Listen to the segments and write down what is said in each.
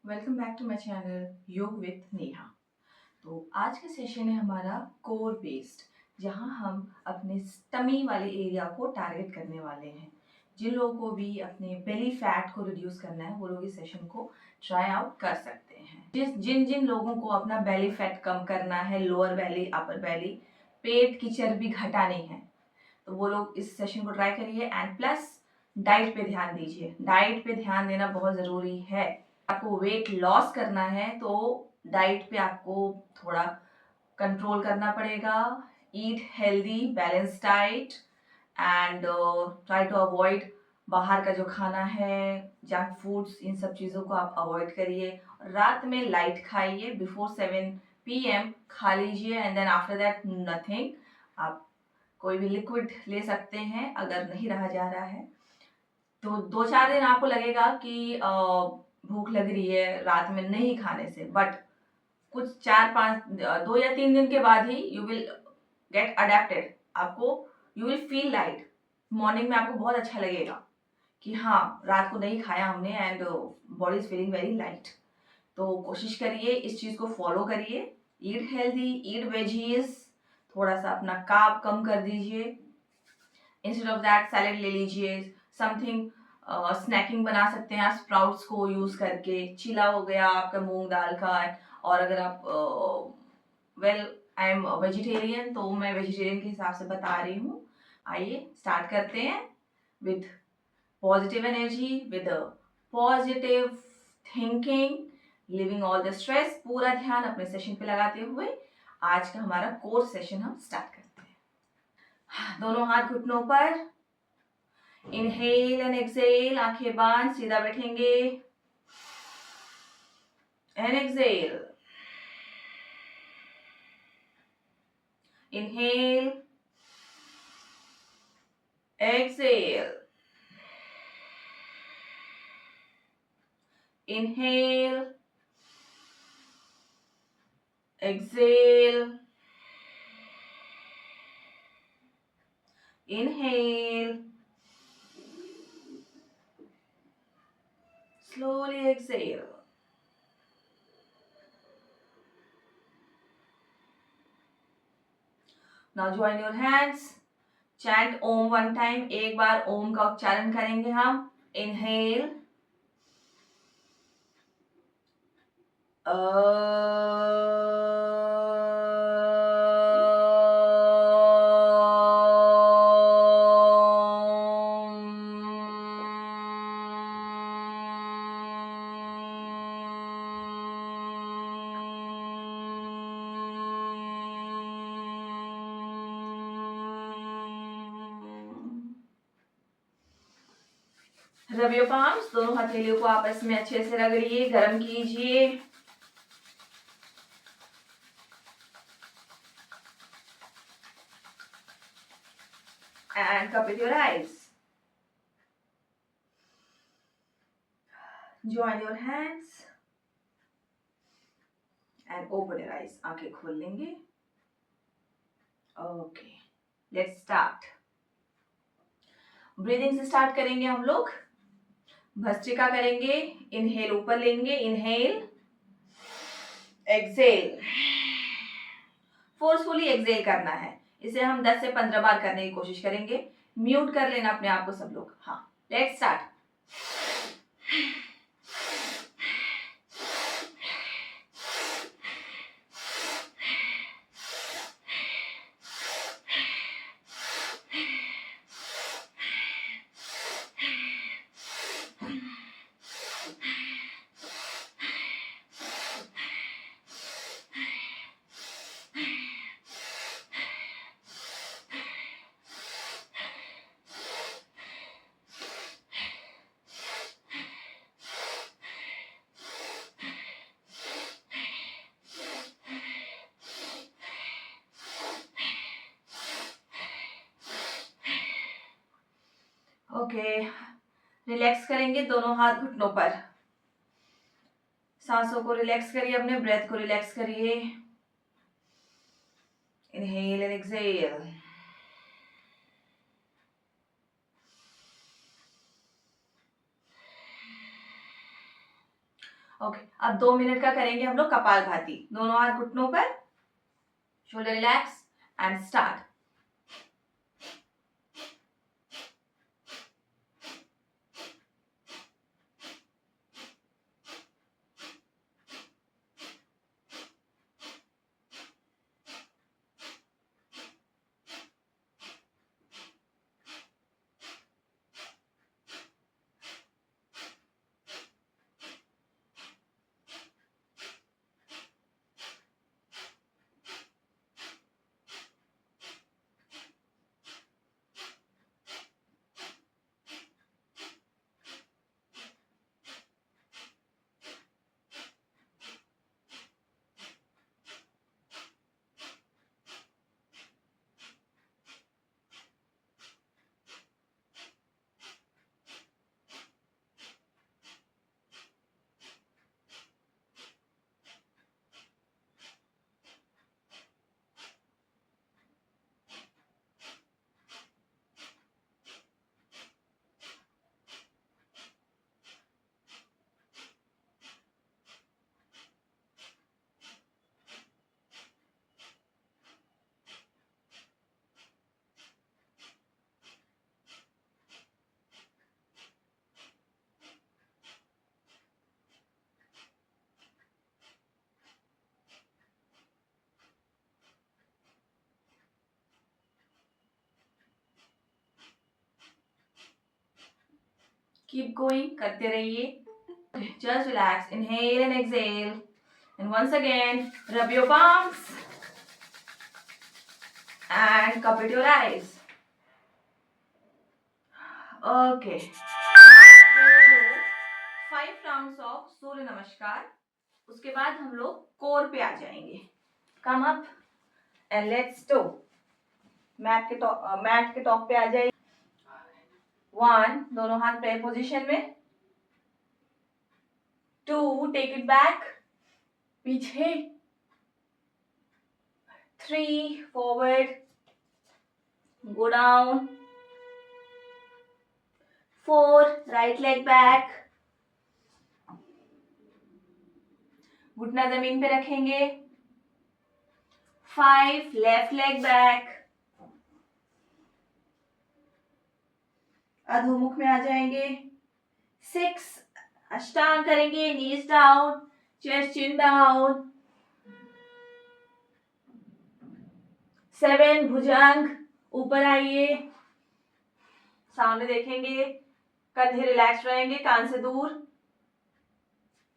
Welcome back to my channel yoga with Neha. तो आज का सेशन है हमारा कोर बेस्ड, जहां हम अपने स्टमी वाले एरिया को टारगेट करने वाले हैं। जिन लोगों को भी अपने बेली फैट को रिड्यूस करना है वो लोग इस सेशन को ट्राई आउट कर सकते हैं। जिन जिन लोगों को अपना बेली फैट कम करना है, लोअर बेली, अपर बेली, पेट की चर्बी घटानी है, तो वो लोग इस सेशन को ट्राई करिए। एंड प्लस डाइट पे ध्यान दीजिए। डाइट पे ध्यान देना बहुत ज़रूरी है। आपको वेट लॉस करना है तो डाइट पे आपको थोड़ा कंट्रोल करना पड़ेगा। Eat healthy balance diet and try to avoid बाहर का जो खाना है, जंक फूड्स, इन सब चीज़ों को आप अवॉइड करिए। रात में लाइट खाइए, बिफोर 7 PM खा लीजिए and then after that nothing. आप कोई भी लिक्विड ले सकते हैं अगर नहीं रहा जा रहा है तो। 2-4 दिन आपको लगेगा कि भूख लग रही है रात में नहीं खाने से, बट कुछ 2 या 3 दिन के बाद ही यू विल गेट अडेप्टेड। आपको you will feel light. Morning में आपको बहुत अच्छा लगेगा कि हाँ, रात को नहीं खाया हमने and body is feeling very light. तो कोशिश करिए, इस चीज़ को फॉलो करिए। ईट हेल्दी, ईट वेजीज, थोड़ा सा अपना कार्ब कम कर दीजिए। इंस्टेड ऑफ दैट सैलेड ले लीजिए। समथिंग स्नैकिंग बना सकते हैं आप स्प्राउट्स को यूज करके। चीला हो गया आपका मूंग दाल का। और अगर आप वेल, आई एम वेजिटेरियन तो मैं वेजिटेरियन के हिसाब से बता रही हूँ। आइए स्टार्ट करते हैं with positive energy, with positive thinking, living all the stress. पूरा ध्यान अपने सेशन पे लगाते हुए आज का हमारा कोर्स सेशन हम स्टार्ट करते हैं। दोनों हाथ घुटनों पर, इनहेल एंड एक्सेल, आंखें बांध, सीधा बैठेंगे and exhale. Inhale, exhale, inhale, exhale, inhale, slowly exhale. Now join your hands. Chant Om one time. एक बार ओम का उच्चारण करेंगे हम। Inhale. रब योर पाम्स, दोनों हथेलियों को आपस में अच्छे से रगड़िए, गर्म कीजिए। And cup with your eyes. Join your hands and open your eyes. आंखें खोल लेंगे। Okay, let's start. ब्रीदिंग से स्टार्ट करेंगे हम लोग। भस्त्रिका करेंगे। इनहेल ऊपर लेंगे, इनहेल, एक्सेल। फोर्सफुली एक्सेल करना है। इसे हम 10 से 15 बार करने की कोशिश करेंगे। म्यूट कर लेना अपने आप को सब लोग। हाँ, लेट्स स्टार्ट। ओके, रिलैक्स करेंगे दोनों हाथ घुटनों पर। सांसों को रिलैक्स करिए, अपने ब्रेथ को रिलैक्स करिए। Inhale and Excel. ओके, अब 2 मिनट का करेंगे हम लोग कपालभाति। दोनों हाथ घुटनों पर, shoulder relax and start. Keep going, करते रहिए। Just relax, inhale and exhale, and once again rub your palms and cover your eyes. Okay. Now we will do 5 rounds of सूर्य नमस्कार. उसके बाद हम लोग कोर पे आ जाएंगे. Come up and let's do. Mat के टॉप पे आ जाइए. 1, दोनों हाथ प्रेयर पोजीशन में. 2, take it back, पीछे. 3, forward, go down. 4, right leg back. घुटना जमीन पे रखेंगे. 5, लेफ्ट लेग बैक. अधोमुख में आ जाएंगे. 6, अष्टांग करेंगे, नीज डाउन, चेस्ट चिन डाउन. 7, भुजंग, ऊपर आइए, सामने देखेंगे, कंधे रिलैक्स रहेंगे, कान से दूर.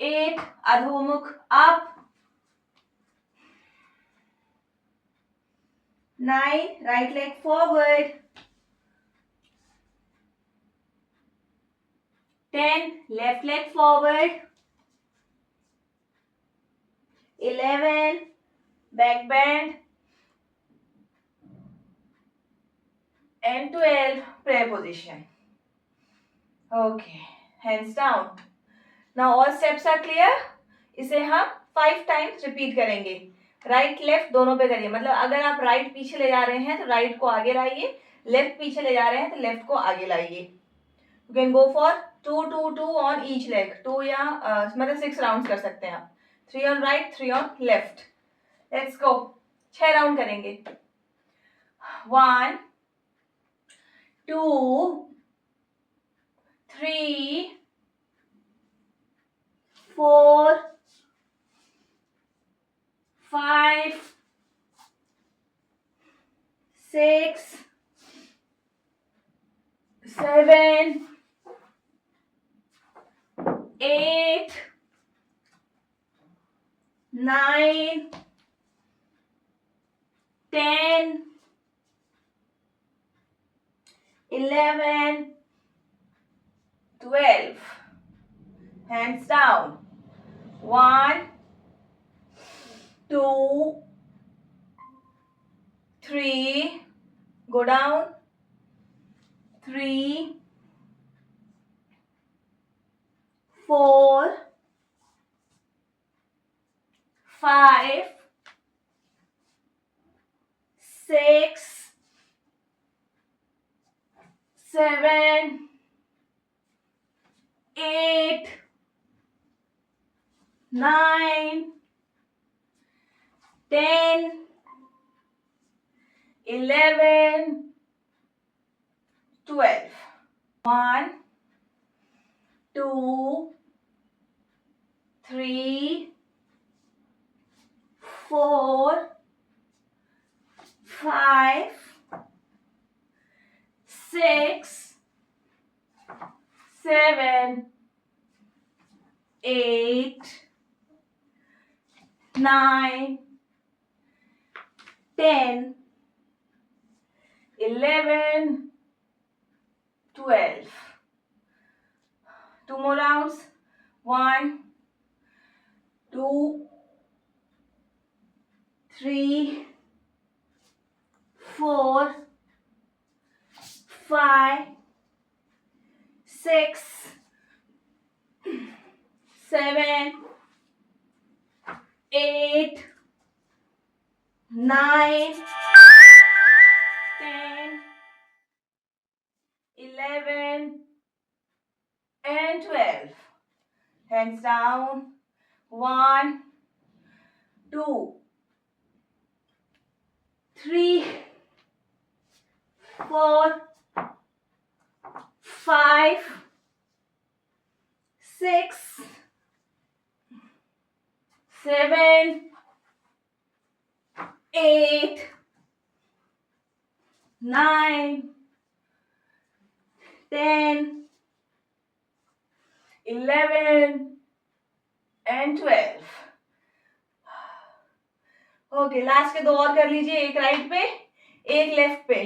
8, अधोमुख up. 9, right leg forward. 10, left leg forward. 11, back bend. And 12, prayer position. Okay, hands down. Now all steps are clear. इसे हम 5 times repeat करेंगे. राइट लेफ्ट दोनों पे करिए. मतलब अगर आप राइट पीछे ले जा रहे हैं तो राइट को आगे लाइए, लेफ्ट पीछे ले जा रहे हैं तो लेफ्ट को आगे लाइए. You can go for 2 2 2 on each leg. 2 या मतलब 6 राउंड कर सकते हैं आप. 3 on right, 3 on left. Let's go. 6 round करेंगे. 1 2 3 4 5 6 7 8 9 10 11 12. Hands down. 1 2 3, go down. 3 4 5 6 7 8 9, 10, 11, 12. 1, 2, 3, 4, 5, 6, 7, 8, 9, 10, 11, 12. 2 more rounds. 1, 2, 3, 4, 5, 6, 7, 8, 9, 10, 11, and 12. Hands down. 1, 2, 3, 4, 5, 6, 7, 8, 9, 10, 11, and 12. Okay, last के 2 और कर लीजिए, एक राइट पे एक लेफ्ट पे,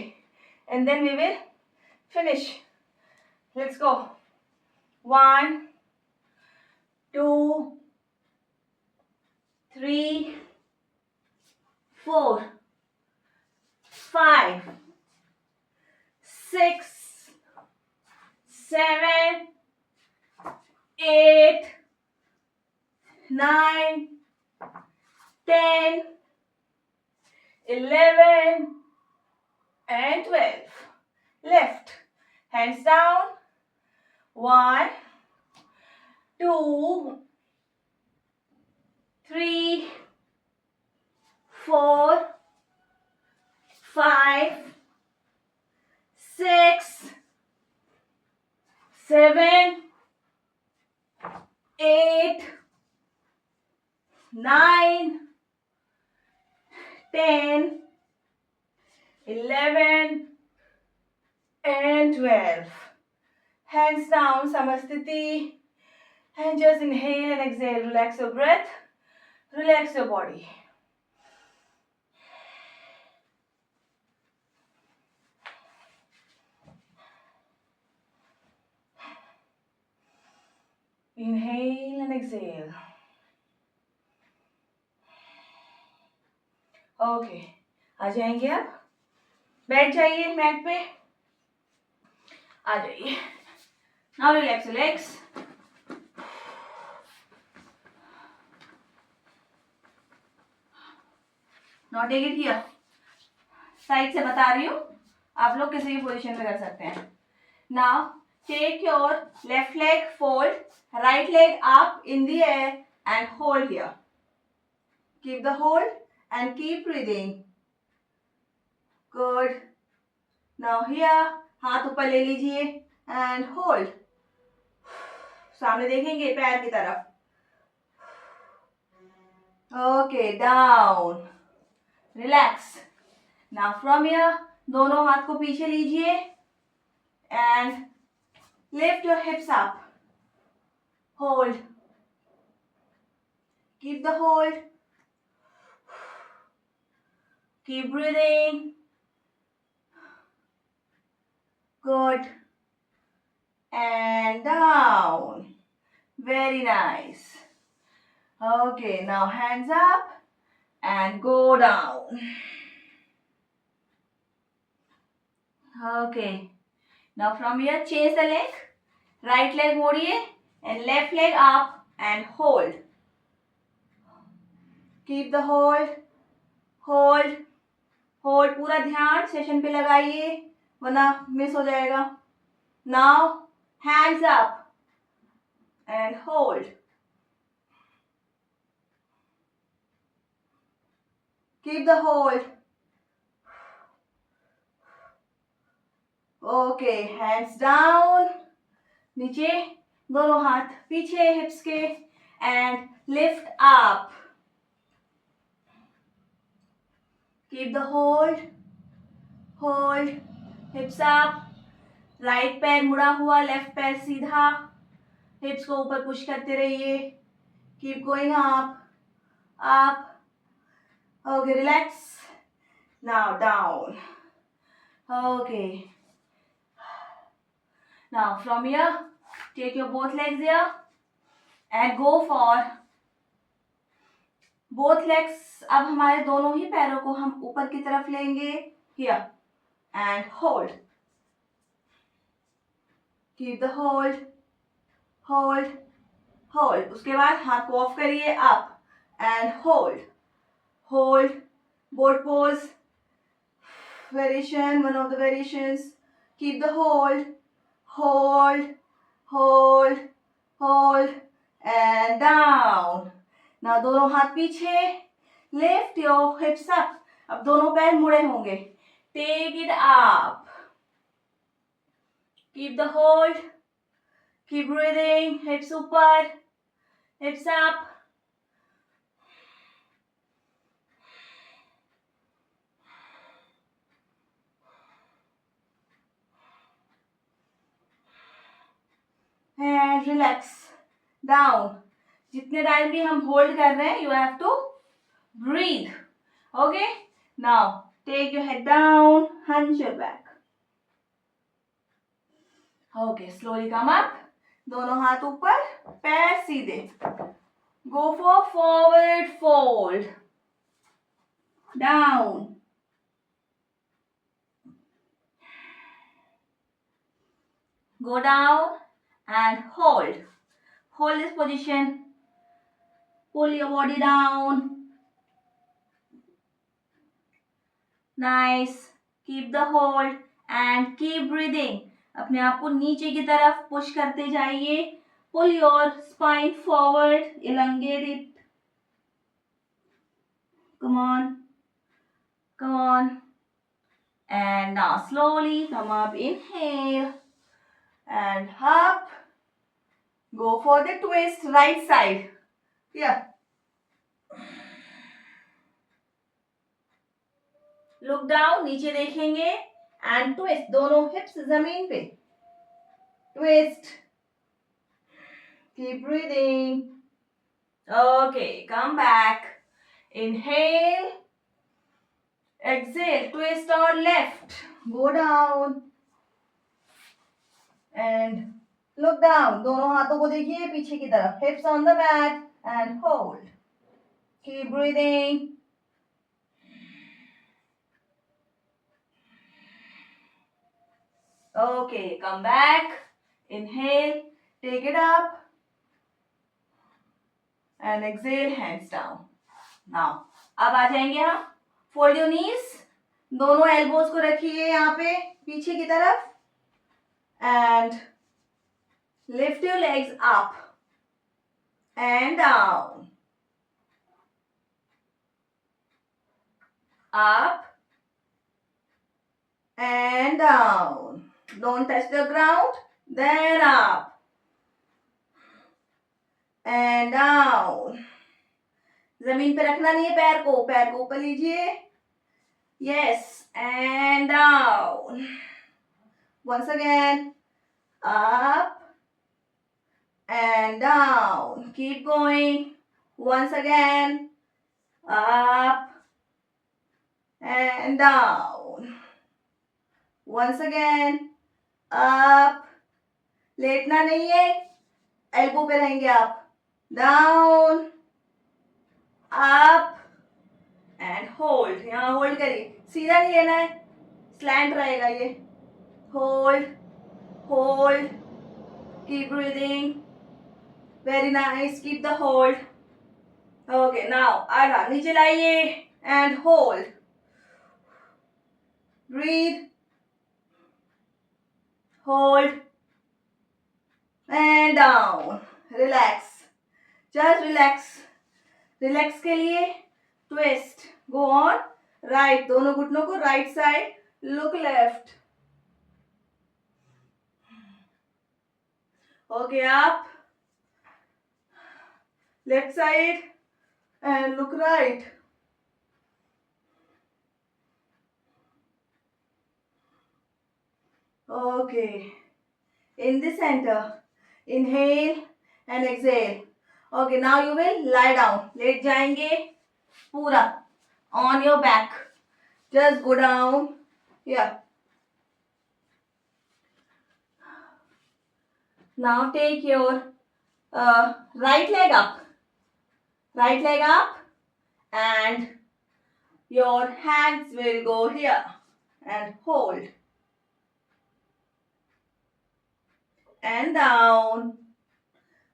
and then we will finish. Let's go. 1, 2, 3, 4, 5, 6, 7, 8, 9, 10, 11, and 12. Left. Hands down. 1, 2, 3, 4, 5, 6, 7, 8, 9, 10, 11, and 12. Hands down, Samasthiti. And just inhale and exhale. Relax your breath. Relax your body. Inhale and exhale. Okay, आ जाएंगे आप, बैठ जाइए mat पे, आ जाइए. Now relax your legs. Not take it here. Side से बता रही हूँ, आप लोग किसी भी पोजीशन में कर सकते हैं. Now take your left leg, fold, right leg up in the air and hold here. Keep the hold and keep breathing. Good. Now here, हाथ ऊपर ले लीजिए and hold. सामने देखेंगे पैर की तरफ. Okay, down. Relax. Now from here, दोनों हाथ को पीछे लीजिए and lift your hips up. Hold. Keep the hold. Keep breathing. Good. And down. Very nice. Okay, now hands up and go down. Okay. Now from here, change the leg. Right leg मोड़िए and left leg up and hold. Keep the hold. Hold. Hold. पूरा ध्यान session पे लगाइए वरना miss हो जाएगा. Now hands up and hold. Keep the hold. Okay, hands down. नीचे, दोनों हाथ पीछे हिप्स के, and lift up. Keep the hold. Hold. Hips up. Right पैर मुड़ा हुआ, लेफ्ट पैर सीधा. हिप्स को ऊपर पुश करते रहिए. Keep going up. Up. Okay, relax. Now down. Okay. Now from here, take your both legs here and go for both legs. अब हमारे दोनों ही पैरों को हम ऊपर की तरफ लेंगे. Here and hold. Keep the hold. Hold. Hold. उसके बाद हाथ को ऑफ करिए. Up and hold. Hold. Boat pose. Variation. One of the variations. Keep the hold. Hold. Hold. Hold. And down. Now दोनों हाथ पीछे. Lift your hips up. अब दोनों पैर मुड़े होंगे. Take it up. Keep the hold. Keep breathing. Hips ऊपर. Hips up. And relax. Down. जितने टाइम भी हम होल्ड कर रहे हैं, you have to breathe. Okay? Now, take your head down, hunch your back. Okay, slowly come up. दोनों हाथ ऊपर, पैर सीधे. Go for forward fold. Down. Go down and hold. Hold this position. Pull your body down. Nice. Keep the hold and keep breathing. अपने आप को नीचे की तरफ पुश करते जाइए. Pull your spine forward. Elongate it. Come on. Come on. And now slowly come up. Inhale. And up. Go for the twist. Right side. Yeah. Look down. नीचे देखेंगे. And twist. दोनों hips जमीन पे. Twist. Keep breathing. Okay. Come back. Inhale. Exhale. Twist or left. Go down. And look down. दोनों हाथों को देखिए पीछे की तरफ. Hips on the mat. And hold. Keep breathing. Okay, come back. Inhale, take it up. And exhale, hands down. Now, अब आ जाएंगे हम. Fold your knees. दोनों elbows को रखिए यहाँ पे पीछे की तरफ. And lift your legs up and down. Up and down. Don't touch the ground. Then up and down. जमीन पे रखना नहीं है पैर को ऊपर लीजिए. Yes, and down. Once again, up and down. Keep going. Once again, up and down. Once again, up. लेटना नहीं है, एल्बो पे रहेंगे आप. Down, up and hold. यहाँ होल्ड करिए, सीधा नहीं लेना है, स्लैंट रहेगा ये. Hold, hold. Keep breathing. Very nice. Keep the hold. Okay, now आधा नीचे लाइए and hold. Breathe. Hold. And down. Relax. Just relax. Relax के लिए twist, go on right, दोनों घुटनों को right side, look left, okay, up, left side and look right, okay, in the center, inhale and exhale, okay, now you will lie down, लेट जाएंगे पूरा on your back, just go down here. Now take your right leg up, and your hands will go here and hold and down,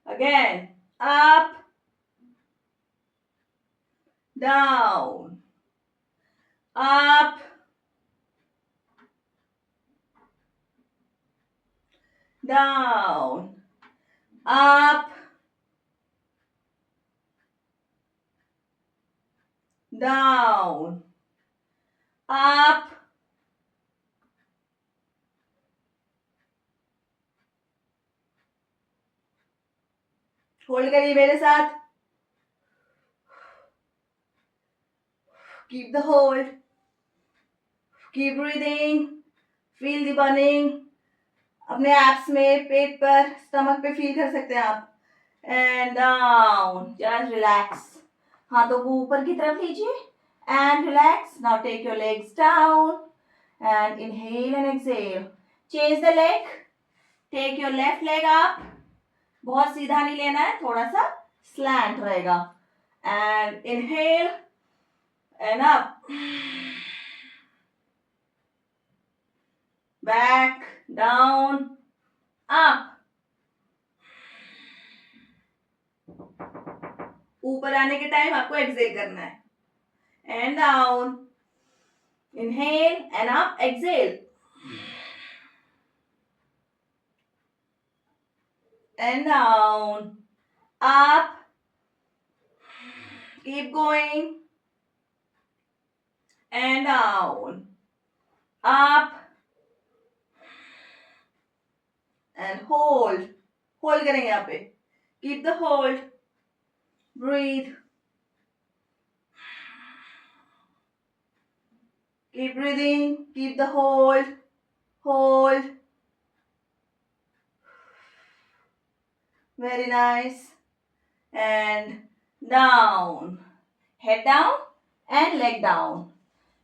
again up, down, up, down, up, down, up, hold करिए मेरे साथ, keep the hold, keep breathing, feel the burning, अपने abs में, पेट पर, stomach पे feel कर सकते हैं आप, एंड डाउन, जस्ट रिलैक्स, हाथों को ऊपर की तरफ लीजिए and relax. Now take your legs down and inhale and exhale, change the leg, take your left leg up, बहुत सीधा नहीं लेना है, थोड़ा सा स्लैंट रहेगा, and inhale and up, back, down, up, ऊपर आने के टाइम आपको एक्सहेल करना है, and down, inhale and up, exhale and down, up, keep going, and down, up, and hold करेंगे यहाँ पे, keep the hold, breathe, keep breathing, keep the hold, very nice, and down, head down and leg down,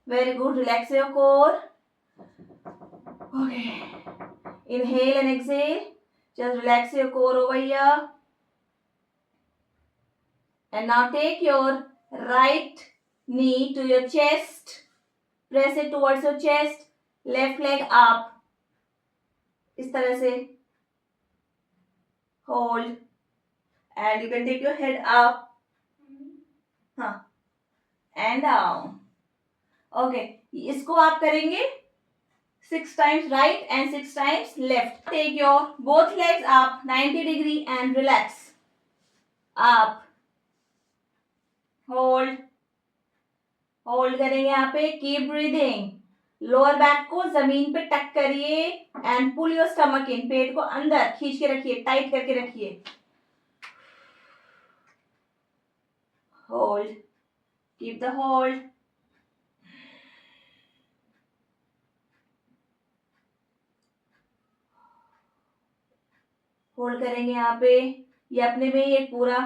very good, relax your core, okay, inhale and exhale, just relax your core over here, and now take your right knee to your chest, press it towards your chest, left leg up, इस तरह से, hold, and you can take your head up, and down, okay, इसको आप करेंगे 6 times right and 6 times left. Take your both legs up 90 degree and relax, up, hold करेंगे यहाँ पे, keep breathing, lower back को जमीन पे टक करिए and pull your stomach in, पेट को अंदर खींच के रखिए, टाइट करके रखिए, hold, keep the hold, hold करेंगे यहाँ पे. ये अपने में एक पूरा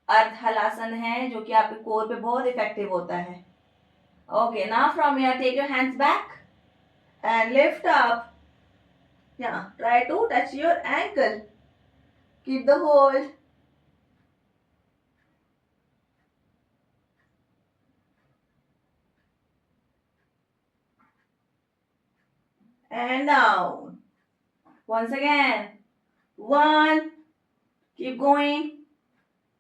अर्ध हलासन है जो कि आपके कोर पे बहुत इफेक्टिव होता है. Okay, now from here take your hands back and lift up. Yeah, try to touch your ankle. Keep the hold. And down. Once again. 1. Keep going.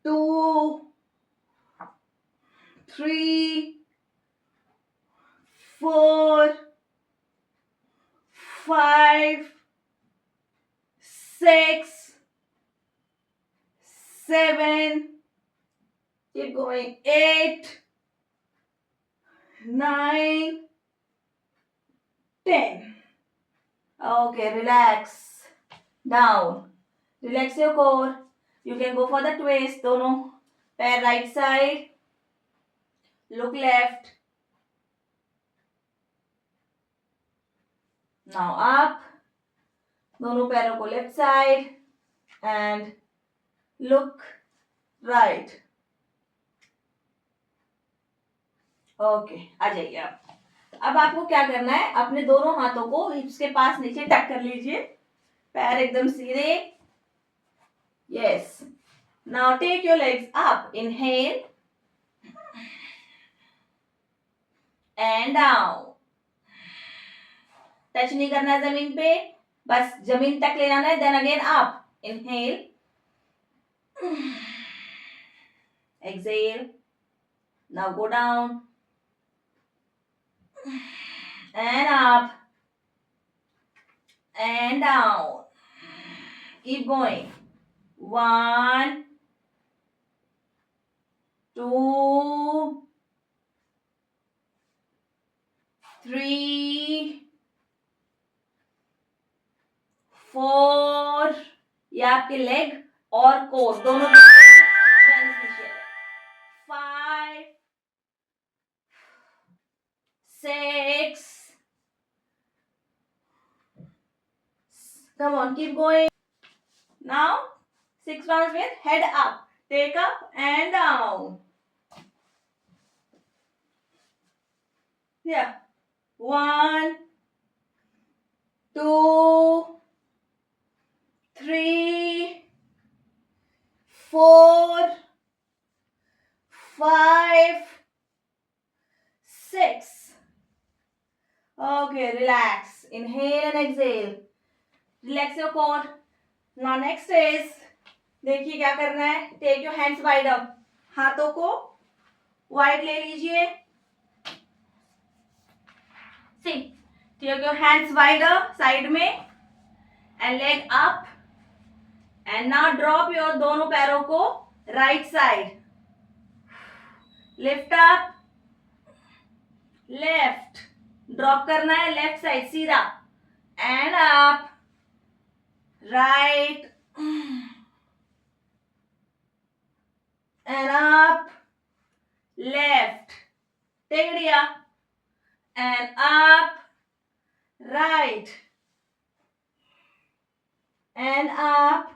2. 3. 4. 5. 6. 7. Keep going. 8. 9, 10. Okay, relax. Down. Relax your core. You can go for the twist. दोनों पैर right side. Look left. Now up. दोनों पैरों को left side and look right. Okay, आ जाइए आप. अब आपको क्या करना है, अपने दोनों हाथों को हिप्स के पास नीचे टक कर लीजिए, पैर एकदम सीधे. Yes. Now take your legs up. Inhale and down. Touch नहीं करना है जमीन पे, बस जमीन तक ले जाना है. Then again up. Inhale, exhale. Now go down and up and down. Keep going. 1, 2, 3, 4. ये आपके लेग और कोर दोनों बेनिफिशियल है. 5, 6. Come on, keep going. Now 6 rounds with head up. Take up and down. Yeah. 1, 2, 3, 4, 5, 6. Okay, relax. Inhale and exhale. Relax your core. Now next is, देखिए क्या करना है. Take your hands wide up. हाथों को wide ले लीजिए. See, take your hands wider side में and leg up. And now drop your दोनों पैरों को right side. Lift up, left. Drop करना है left side सीधा. And up, right. And up, left. Take it here. And up, right. And up,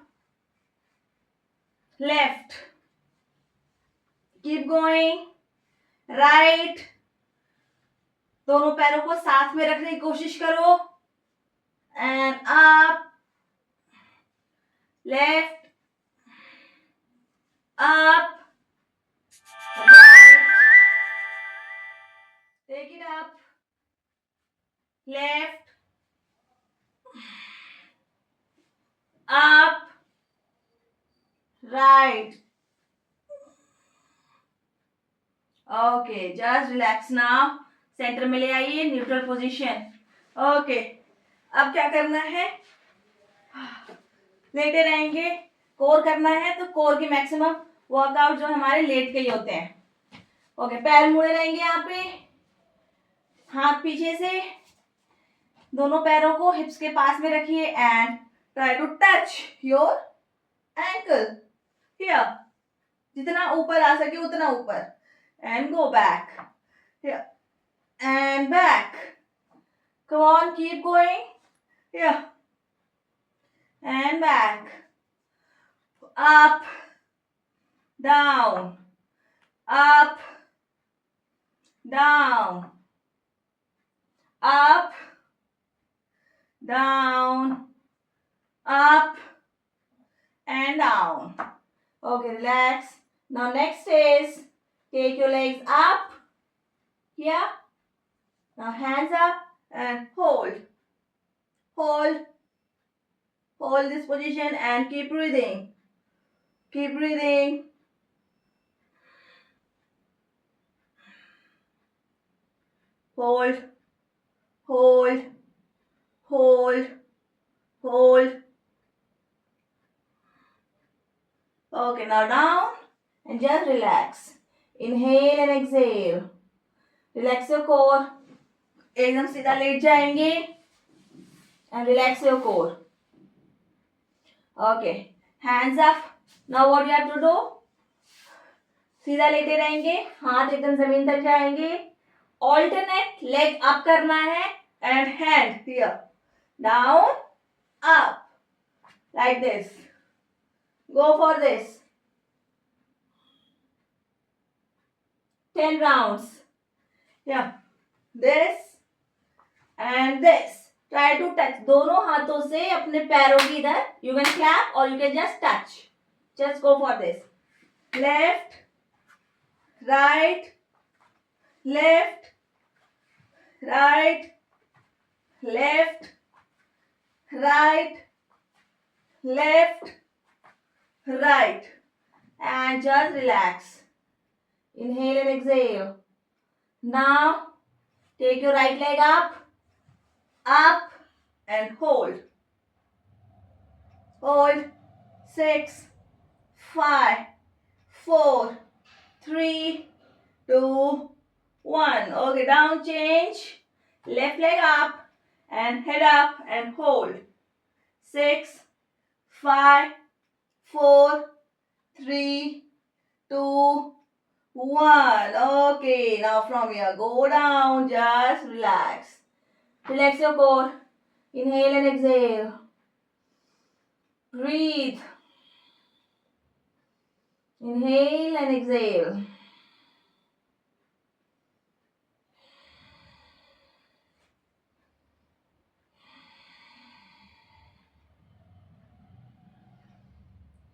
left. Keep going. Right. दोनों पैरों को साथ में रखने की कोशिश करो. And up, left, up, right. Take it up, left, up, right. Okay, just relax now. Centre में ले आइए, न्यूट्रल पोजीशन. ओके, अब क्या करना है, लेटे रहेंगे. कोर करना है तो कोर की मैक्सिमम वर्कआउट जो हमारे लेट के ही होते हैं. ओके, पैर मुड़े रहेंगे यहाँ पे, हाथ पीछे से, दोनों पैरों को हिप्स के पास में रखिए and try to touch your ankle here. जितना ऊपर आ सके उतना ऊपर. And go back here and back. Come on, keep going. Here. And back. Up, down, up, down, up, down, up, and down. Okay, relax. Now next is, take your legs up. Here. Now hands up and hold. Hold. Hold this position and keep breathing. Keep breathing. Hold. Hold. Hold. Hold. Okay, now down and just relax. Inhale and exhale. Relax your core, एकदम सीधा लेट जाएंगे and relax your core. Okay, hands up. Now what you have to do, सीधा लेटे रहेंगे, हाथ एकदम जमीन तक जाएंगे, ऑल्टरनेट लेग अप करना है and hand here down up like this. Go for this 10 rounds. Yeah, this and this. Try to touch दोनों हाथों से अपने पैरों की इधर. You can clap or you can just touch. Just go for this. Left, right, left, right, left, right, left, right, and just relax. Inhale and exhale. Now take your right leg up and hold. Hold. 6, 5, 4, 3, 2, 1. Okay, down change. Left leg up and head up and hold. 6, 5, 4, 3, 2, 1. Okay, now from here, go down, just relax. Relax your core. Inhale and exhale. Breathe. Inhale and exhale.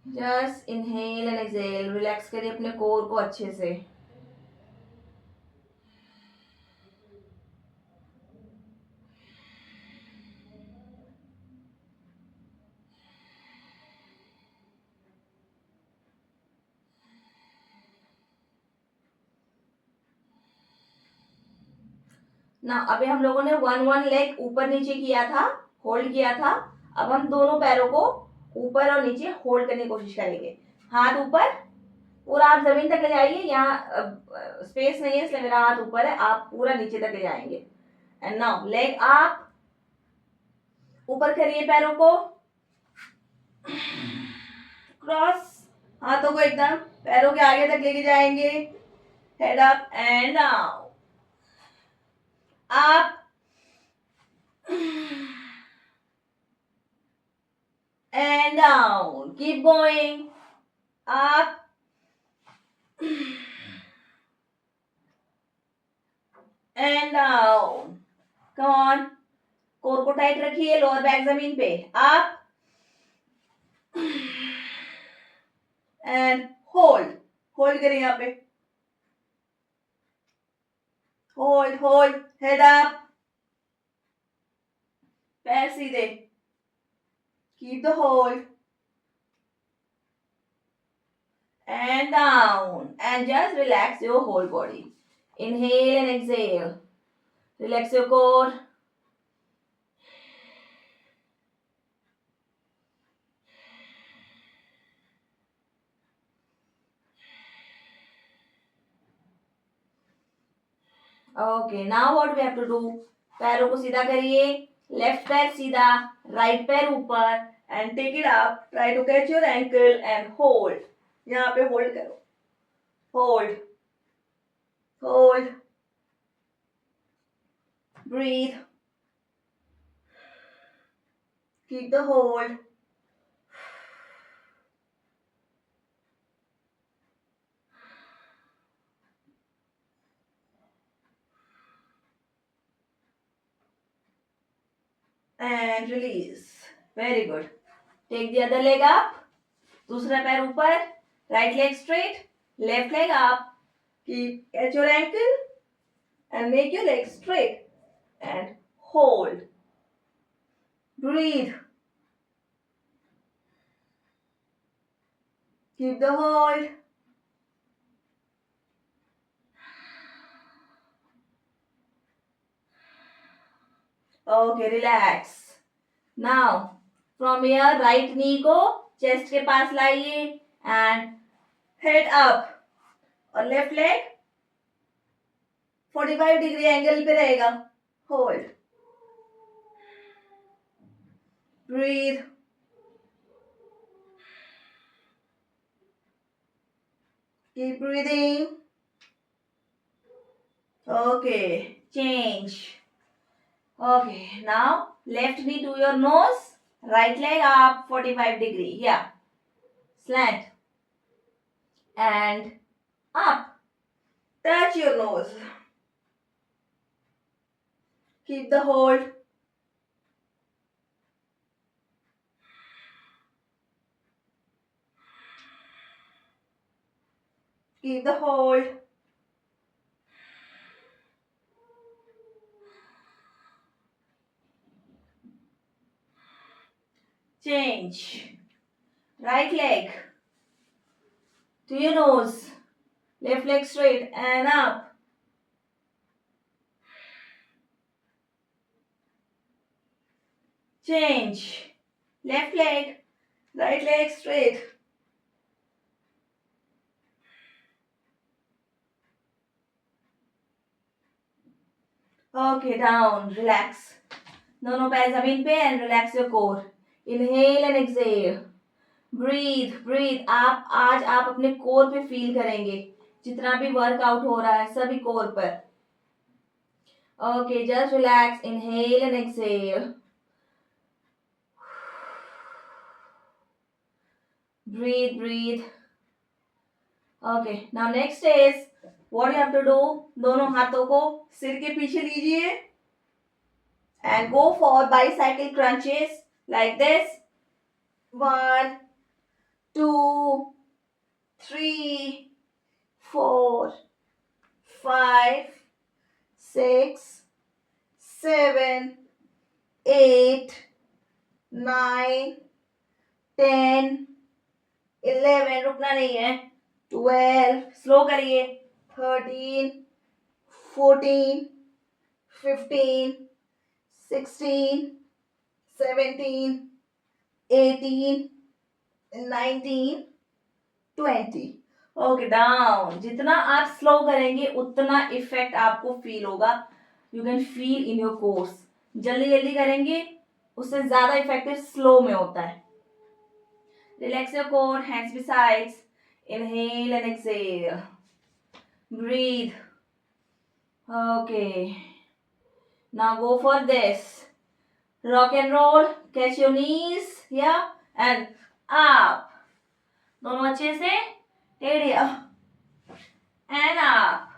Just inhale and exhale. Relax करिए अपने core को अच्छे से. ना अभी हम लोगों ने वन लेग ऊपर नीचे किया था, होल्ड किया था. अब हम दोनों पैरों को ऊपर और नीचे होल्ड करने की कोशिश करेंगे. हाथ ऊपर, पूरा आप जमीन तक ले जाइए. यहाँ स्पेस नहीं है इसलिए मेरा हाथ ऊपर है, आप पूरा नीचे तक ले जाएंगे. एंड नाउ लेग आप ऊपर करिए, पैरों को क्रॉस, हाथों को एकदम पैरों के आगे तक लेके जाएंगे. Head up and down, up and down. Keep going. Up and down. Come on. Core को टाइट रखिए, लोअर बैक जमीन पे. Up and hold. होल्ड करिए यहाँ पे. hold. Head up. पैर सीधे. Keep the hold. And down. And just relax your whole body. Inhale and exhale. Relax your core. Okay, now what we have to do? पैरों को सीधा करिए. Left पैर सीधा, राइट पैर ऊपर and take it up. Try to catch your ankle and hold. यहाँ पे होल्ड करो. Hold. Breathe. Keep the hold. And release. Very good. Take the other leg up. दूसरा पैर ऊपर. Right leg straight. Left leg up. Catch your ankle and make your leg straight. And hold. Breathe. Keep the hold. Okay, relax. Now, from here, right knee को chest के पास लाइए and head up. और left leg 45 degree angle पे रहेगा. Hold. Breathe. Keep breathing. Okay, change. Okay, now left knee to your nose, right leg up 45 degree. Yeah, slant and up. Touch your nose. Keep the hold. Keep the hold. Change. Right leg to your nose. Left leg straight and up. Change. Left leg, right leg straight. Okay, down. Relax. दोनों पैर जमीन पे and relax your core. Inhale and exhale. Breathe, breathe. आज आप अपने core पे feel करेंगे. जितना भी वर्कआउट हो रहा है सभी कोर पर. Okay, just relax. Inhale and exhale. Breathe, breathe. Okay, now next is what you have to do. दोनों हाथों को सिर के पीछे लीजिए and go for bicycle crunches like this. 1, 2, 3, 4, 5, 6, 7, 8, 9, 10, 11, रुकना नहीं है. 12, स्लो करिए. 13, 14, 15, 16, 17, 18, 19, 20. Okay, down. जितना आप स्लो करेंगे उतना इफेक्ट आपको फील होगा. You can feel in your course. जल्दी जल्दी करेंगे उससे ज्यादा इफेक्टिव स्लो में होता है. Relax your core, hands besides. Inhale and exhale. Breathe. Okay, now go for this. Rock and roll. Catch your knees. Yeah, and up. दोनों अच्छे से. टेढ़ी up and up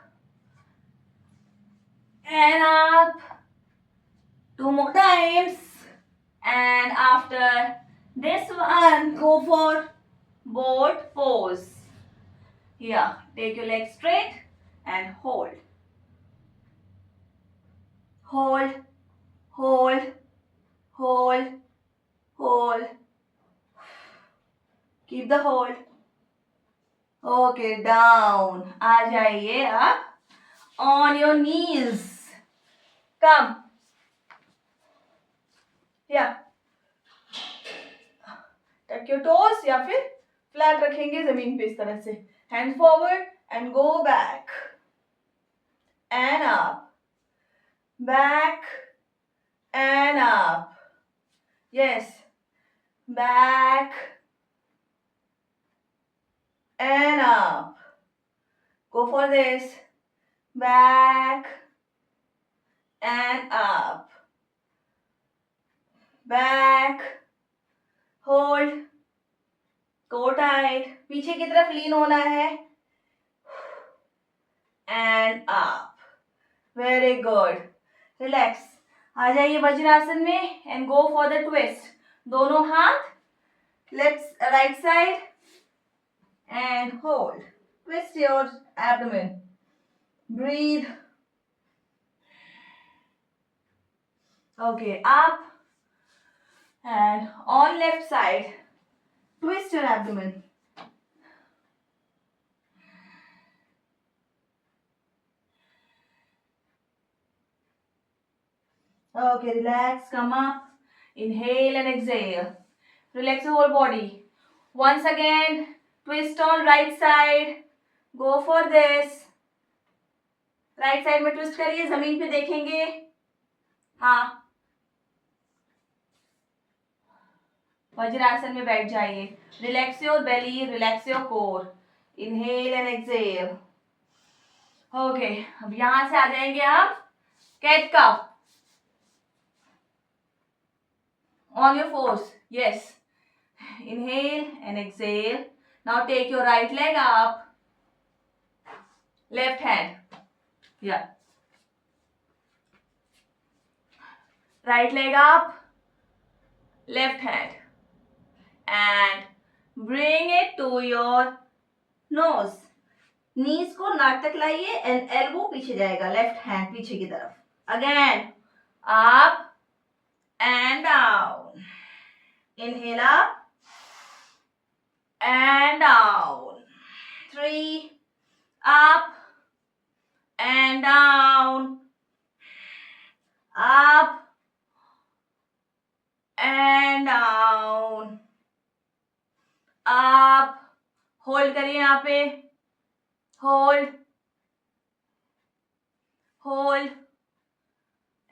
and up. 2 more times. And after this one, go for boat pose. Here, take your legs straight and hold. Hold, hold, hold, hold. Keep the hold. Okay, down. आ जाइए आप. On your knees. Come. Yeah. Tuck your toes या फिर flat रखेंगे जमीन पे इस तरह से. Hands forward and go back. And up. Back and up. Yes. Back and up. Go for this. Back and up. Back. Hold. Go tight. पीछे की तरफ लीन होना है. And up. Very good. Relax. आ जाइए वज्रासन में and go for the twist. दोनों हाथ left right side and hold. Twist your abdomen. Breathe. Okay, up and on left side. Twist your abdomen. Okay, relax, come up. Inhale and exhale. Relax the whole body. Once again, twist on right side. Go for this. Right side में twist करिए, जमीन पे देखेंगे। हाँ, वज्रासन में बैठ जाइए। Relax your belly, relax your core. Inhale and exhale. Okay, अब यहां से आ जाएंगे हम cat cow. On your fours, yes. Inhale and exhale. Now take your right leg up. Left hand. Yeah. Right leg up. Left hand. And bring it to your nose. Knees को नाक तक लाइए and elbow पीछे जाएगा. Left hand पीछे की तरफ. Again. Up and down. Inhale up and down. 3. Up and down. Up and down. Up. Hold करिए यहाँ पे. Hold. Hold.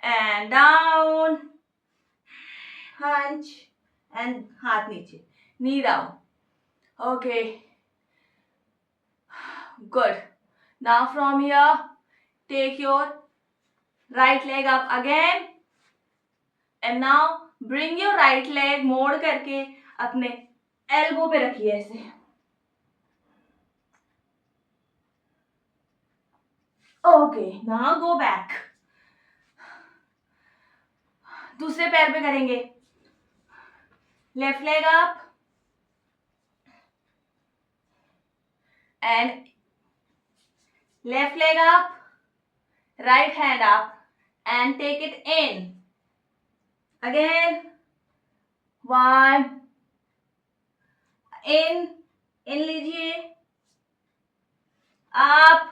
And down. Hunch. And हाथ नीचे. Knee down. Okay. Good. Now from here, take your right leg up again. And now bring your right leg मोड़ करके अपने elbow पे रखिए ऐसे. Okay, now go back. दूसरे पैर पे करेंगे. Left leg up. And left leg up. Right hand up. And take it in. Again. 1. In लीजिए. Up.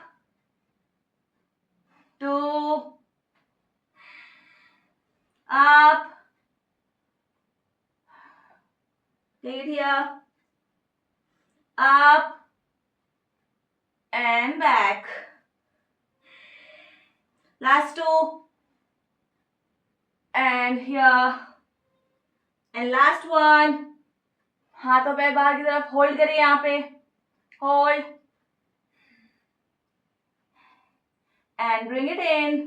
2. Up. Take it here. Up. And back. Last 2. And here. And last one. हाथों पैर बाहर की तरफ. होल्ड करिए यहाँ पे. Hold. And bring it in.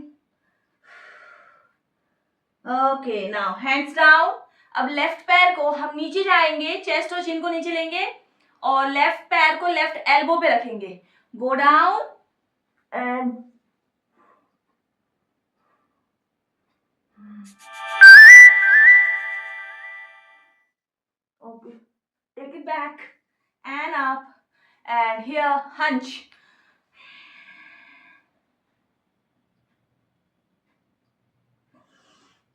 Okay, now hands down. अब लेफ्ट पैर को हम नीचे जाएंगे, चेस्ट और चिन को नीचे लेंगे और लेफ्ट पैर को लेफ्ट एल्बो पे रखेंगे. Go down and okay, take it back and up and here hunch.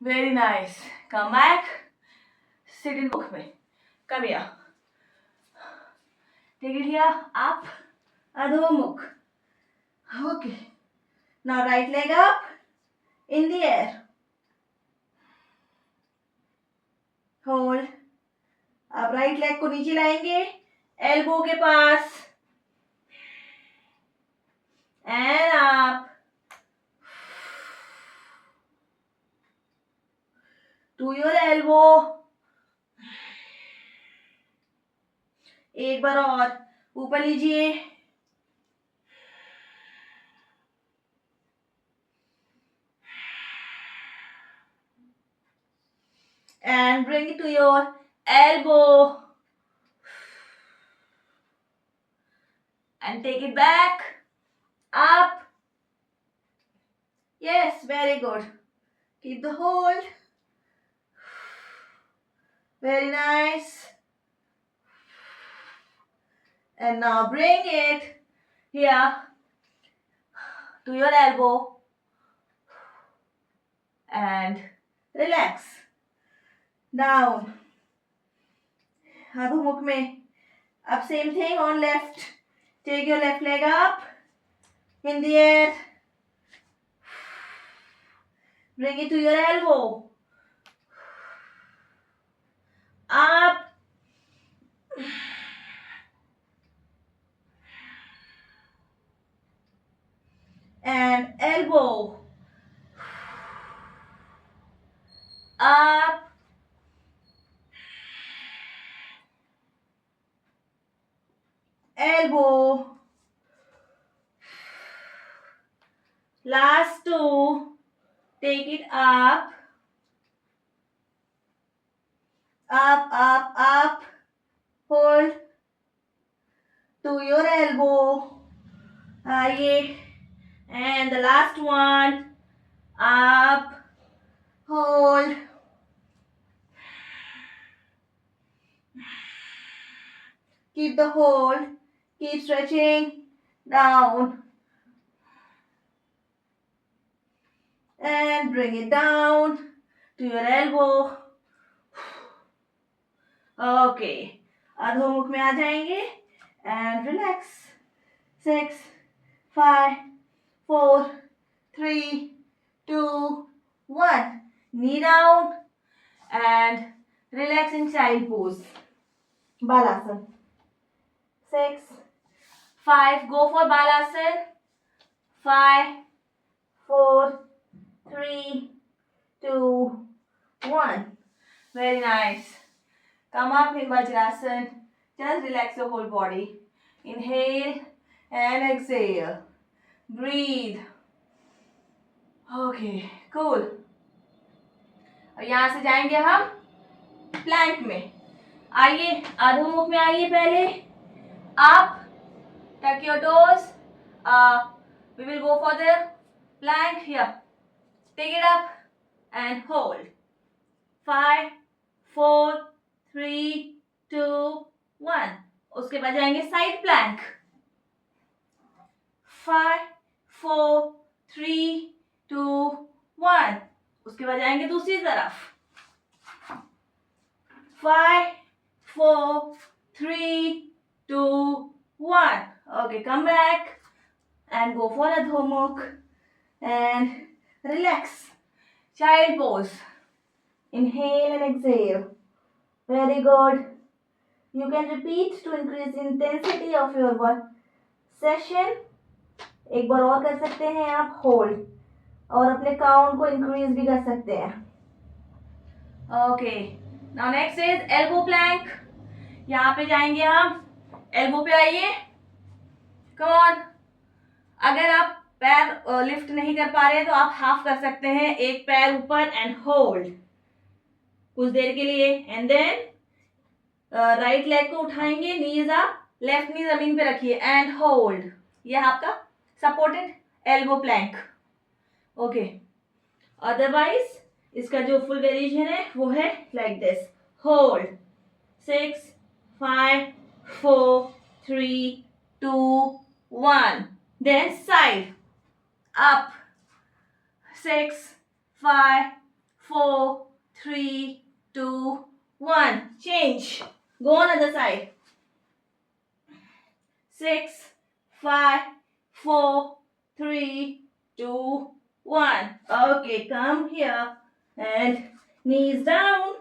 Very nice. Come back. Sit in book में. Come here. Take it here. Up. Adho Okay. Now right leg up. In the air. Hold. अब right leg को नीचे लाएंगे. Elbow के पास. And up. To your elbow. एक बार और ऊपर लीजिए. And bring it to your elbow. And take it back. Up. Yes, very good. Keep the hold. Very nice. And now bring it here to your elbow. And relax. Down. Adho में. Up same thing on left. Take your left leg up. In the air. Bring it to your elbow. Up. And and elbow. Up. Elbow. Last two. Take it up. Up, up, up. Hold to your elbow. आइए. And the last one. Up. Hold. Keep the hold. Keep stretching. Down. And bring it down to your elbow. Okay. अधोमुख में आ जाएंगे. And relax. 6, 5, 4, 3, 2, 1. Knee down and relax in child pose. Balasana. 6, 5. Go for Balasana. 5, 4, 3, 2, 1. Very nice. Come up in Vajrasana. Just relax your whole body. Inhale and exhale. Breathe. Okay, cool. और यहाँ से जाएंगे हम Planck में. आइए, अधोमुख में आइए पहले. Up. Tuck your toes. We will go for the plank here. Take it up and hold. 5, 4, 3, 2, 1. उसके बाद जाएंगे साइड प्लैंक. 5, 4, 3, 2, 1. उसके बाद जाएंगे दूसरी तरफ. 5, 4, 3, 2, 1. Okay, come back and go for Adhomukh and relax. Child pose. Inhale and exhale. Very good. You can repeat to increase intensity of your work session. एक बार और कर सकते हैं आप. Hold. और अपने काउंट को इंक्रीज भी कर सकते हैं. Okay. Now next is elbow plank. यहाँ पे जाएंगे हम. एल्बो पे आइए. Come on. अगर आप पैर लिफ्ट नहीं कर पा रहे हैं तो आप हाफ कर सकते हैं. एक पैर ऊपर एंड होल्ड कुछ देर के लिए. एंड देन राइट लेग को उठाएंगे. नीज आप. लेफ्ट नी जमीन पे रखिए एंड होल्ड. यह आपका supported elbow Planck. Okay. Otherwise इसका जो फुल वेरिएशन है वो है like this. Hold. 6, 5, 4, 3, 2, 1. Then side. Up. 6, 5, 4, 3, 2, 1. Change. Go on other side. 6, 5, 4, 3, 2, 1. Okay, come here and knees down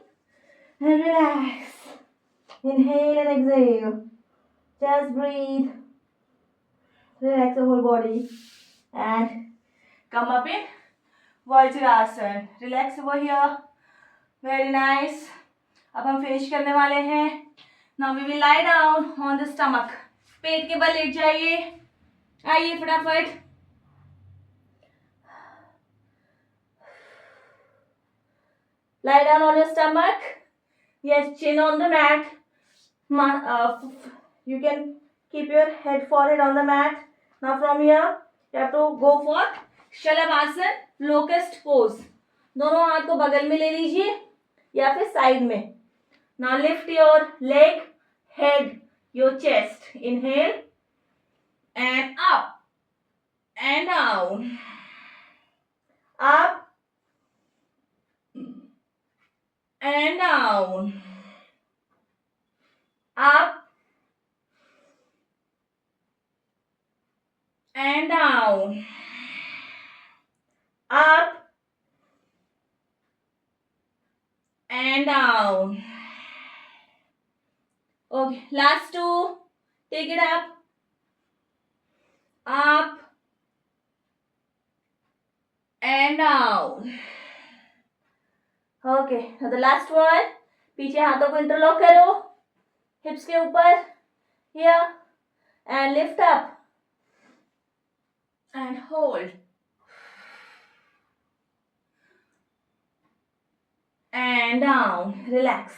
and relax. Inhale and exhale. Just breathe. Relax the whole body and come up in Vajrasana. Relax over here. Very nice. अब हम finish करने वाले हैं. Now we will lie down on the stomach. पेट के बल late जाइए. आइए फटाफट. Lie down on your stomach. Yes, chin on the mat. You can keep your head forehead on the mat. Now from here, you have to go for Shalabhasana locust pose. दोनों हाथ को बगल में ले लीजिए या फिर साइड में. Now lift your leg, head, your chest. Inhale and up and down. Up and down. Up and down. Up and down. Okay, last two. Take it up. Up and down. Okay, now the last one. पीछे हाथों को interlock करो, हिप्स के ऊपर, here, and lift up and hold and down. Relax.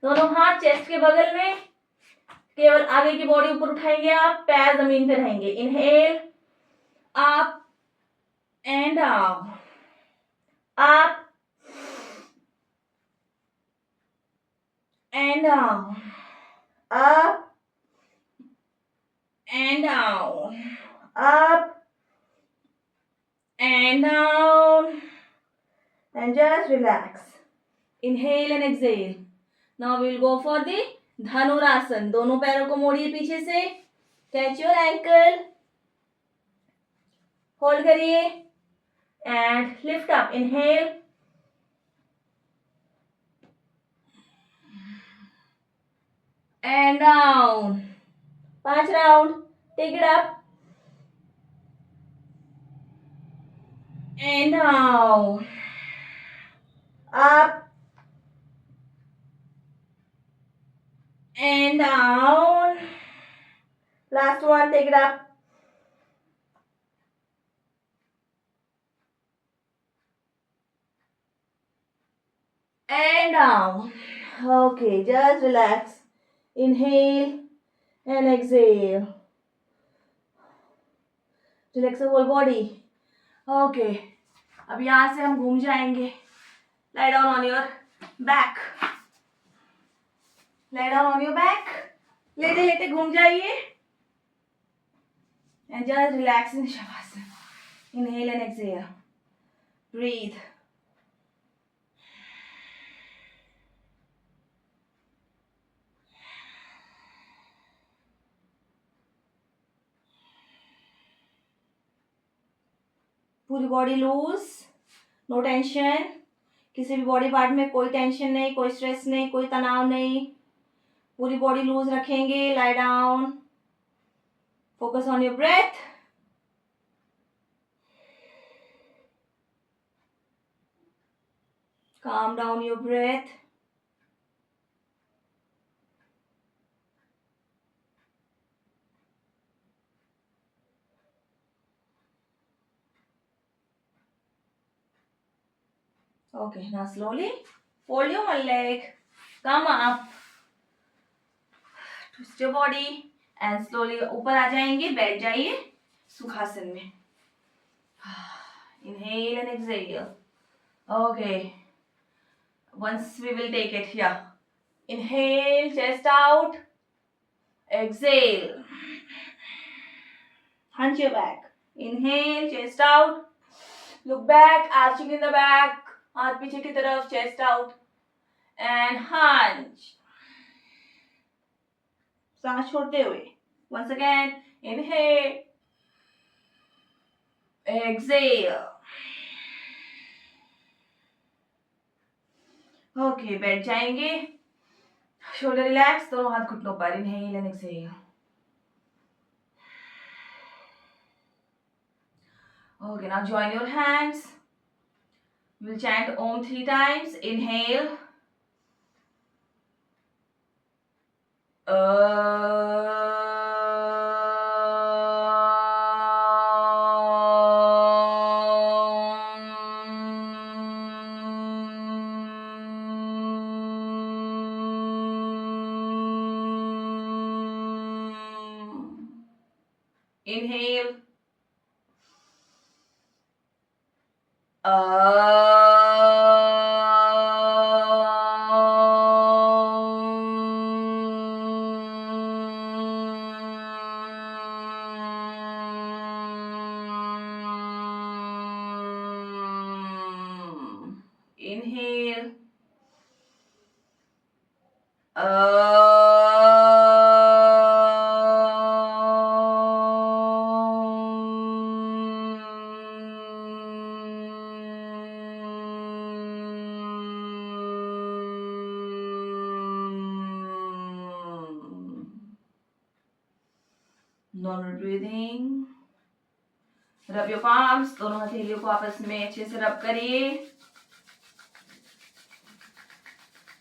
दोनों हाथ chest के बगल में, केवल आगे की बॉडी ऊपर उठाएंगे आप, पैर जमीन पे रहेंगे. Inhale, up and down, up and down, up and down, up and down, and just relax. Inhale and exhale. Now we will go for the धनुरासन. दोनों पैरों को मोड़िए पीछे से, catch your ankle, hold करिए and lift up. Inhale and down. 5 round. Take it up and down, up and down. Last one. Take it up and down. Okay, just relax. Inhale and exhale. Relax the whole body. Okay, अब यहाँ से हम घूम जाएंगे. Lie down on your back. Lie down on your back. लेटे लेटे घूम जाइए. And just relax in Shavasana. Inhale and exhale. Breathe. पूरी बॉडी लूज, नो टेंशन. किसी भी बॉडी पार्ट में कोई टेंशन नहीं, कोई स्ट्रेस नहीं, कोई तनाव नहीं. पूरी बॉडी लूज रखेंगे. Lie down. Focus on your breath. Calm down your breath. Okay, now slowly fold your one leg, come up, twist your body and slowly ऊपर आ जाएंगे. बैठ जाइए सुखासन में. Inhale and exhale. Okay, once we will take it here. Inhale, chest out. Exhale, hunch your back. Inhale, chest out. Look back, arching in the back. हाथ पीछे की तरफ, chest out and hunch. सांस छोड़ते हुए. Once again, inhale, exhale. Okay, बैठ जाएंगे. Shoulder relax, दोनों हाथ घुटनों पर. Inhale and exhale. Okay, now join your hands. We'll chant Om 3 times. Inhale. Inhale. Inhale. Normal breathing. Rub your palms, दोनों हथेलियों को आपस में अच्छे से रब करिए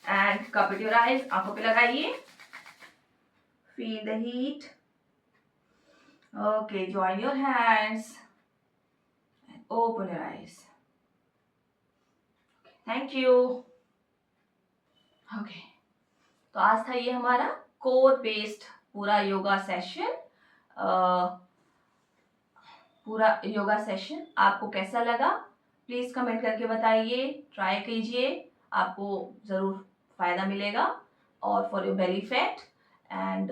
and cup it your eyes, आंखों पे लगाइए, feel the heat. Okay, join your hands and open your eyes. Thank you. Okay, तो आज था ये हमारा कोर बेस्ड पूरा योगा सेशन। पूरा योगा सेशन आपको कैसा लगा प्लीज कमेंट करके बताइए, ट्राई कीजिए, आपको जरूर फायदा मिलेगा और for your belly fat. And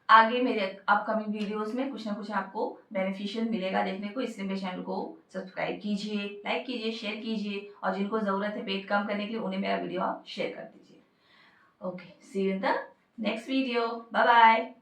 आगे मेरे अपकमिंग वीडियोस में कुछ ना कुछ आपको बेनिफिशियल मिलेगा देखने को, इसलिए मेरे चैनल को सब्सक्राइब कीजिए, लाइक कीजिए, शेयर कीजिए, और जिनको ज़रूरत है पेट कम करने के लिए उन्हें मेरा वीडियो आप शेयर कर दीजिए। Okay, see you in the next video, bye bye.